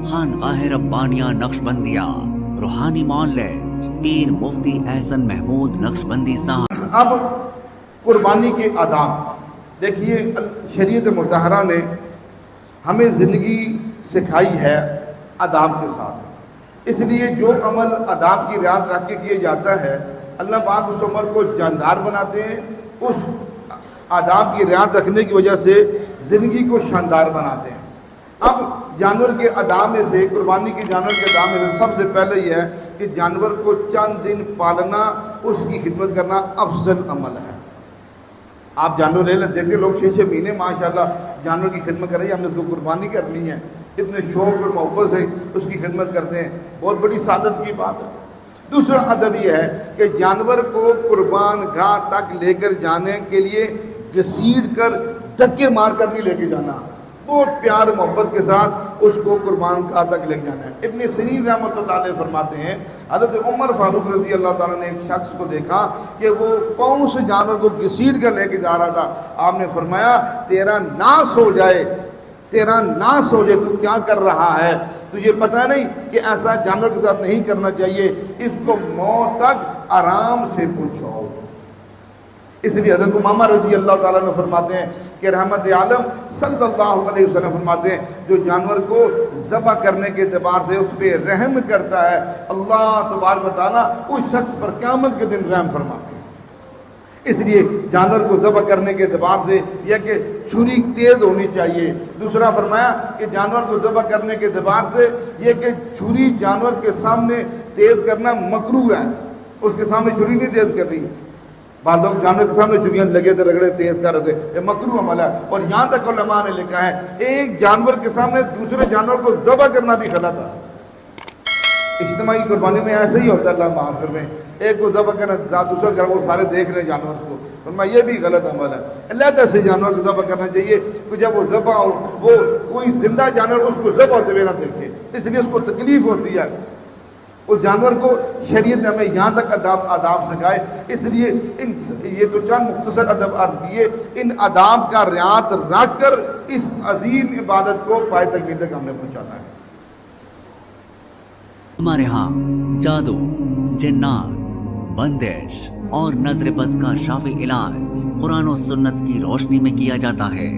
خانقاہ ربانیہ نقشبندیہ روحانی معالج پیر مفتی احسن محمود نقشبندی صاحب۔ اب قربانی کے آداب دیکھیے، شریعت مطہرہ نے ہمیں زندگی سکھائی ہے آداب کے ساتھ، اس لیے جو عمل آداب کی رعایت رکھ کے کیا جاتا ہے اللہ پاک اس عمل کو جاندار بناتے ہیں، اس آداب کی رعایت رکھنے کی وجہ سے زندگی کو شاندار بناتے ہیں۔ اب جانور کے آداب میں سے، قربانی کے جانور کے آداب میں سے سب سے پہلے یہ ہے کہ جانور کو چند دن پالنا، اس کی خدمت کرنا افضل عمل ہے۔ آپ جانور لے لیں، دیکھتے لوگ 6 مہینے ماشاءاللہ جانور کی خدمت کر رہی ہے، ہم نے اس کو قربانی کرنی ہے، اتنے شوق اور محبت سے اس کی خدمت کرتے ہیں، بہت بڑی سعادت کی بات ہے۔ دوسرا ادب یہ ہے کہ جانور کو قربان گاہ تک لے کر جانے کے لیے گھسیٹ کر دھکے مار کر نہیں لے کے جانا، بہت پیار محبت کے ساتھ اس کو قربان گاہ تک لے کے جانا ہے۔ ابن سیرین رحمۃ اللہ علیہ فرماتے ہیں حضرت عمر فاروق رضی اللہ تعالیٰ نے ایک شخص کو دیکھا کہ وہ پاؤں سے جانور کو گھسیٹ کر لے کے جا رہا تھا۔ آپ نے فرمایا تیرا ناس ہو جائے، تیرا ناس ہو جائے، تو کیا کر رہا ہے؟ تجھے پتہ نہیں کہ ایسا جانور کے ساتھ نہیں کرنا چاہیے، اس کو موت تک آرام سے پہنچاؤ۔ اس لیے حضرت امامہ رضی اللہ تعالیٰ نے فرماتے ہیں کہ رحمت عالم صلی اللہ علیہ وسلم فرماتے ہیں جو جانور کو ذبح کرنے کے اعتبار سے اس پہ رحم کرتا ہے، اللہ تبارک و تعالیٰ اس شخص پر قیامت کے دن رحم فرماتے ہیں۔ اس لیے جانور کو ذبح کرنے کے اعتبار سے یہ کہ چھری تیز ہونی چاہیے۔ دوسرا فرمایا کہ جانور کو ذبح کرنے کے اعتبار سے یہ کہ چھری جانور کے سامنے تیز کرنا مکروہ ہے، اس کے سامنے چھری نہیں تیز کر رہی۔ بعض لوگ جانور کے سامنے چھریاں لگے تھے، رگڑے تیز کر رہے تھے، یہ مکروہ عمل ہے۔ اور یہاں تک علماء نے لکھا ہے ایک جانور کے سامنے دوسرے جانور کو ذبح کرنا بھی غلط ہے۔ اجتماعی قربانی میں ایسا ہی ہوتا ہے، اللہ معاف فرمائے، ایک کو ذبح کرنا دوسرا گھر وہ سارے دیکھ رہے جانور اس کو، فرمایا یہ بھی غلط عمل ہے۔ علیحدہ سے جانور کو ذبح کرنا چاہیے کہ جب وہ ذبح ہو وہ کوئی زندہ جانور اس کو ذبح ہوتے ہوئے نہ دیکھے، اس لیے اس کو تکلیف ہوتی ہے۔ اس جانور کو شریعت ہمیں یہاں تک آداب سکھائے، اس لیے یہ تو چند مختصر ادب عرض کیے، ان آداب کا رعایت رکھ کر اس عظیم عبادت کو پائے تکمیل تک ہم نے پہنچانا ہے۔ ہمارے ہاں جادو، جنات، بندش اور نظر بد کا شافی علاج قرآن و سنت کی روشنی میں کیا جاتا ہے۔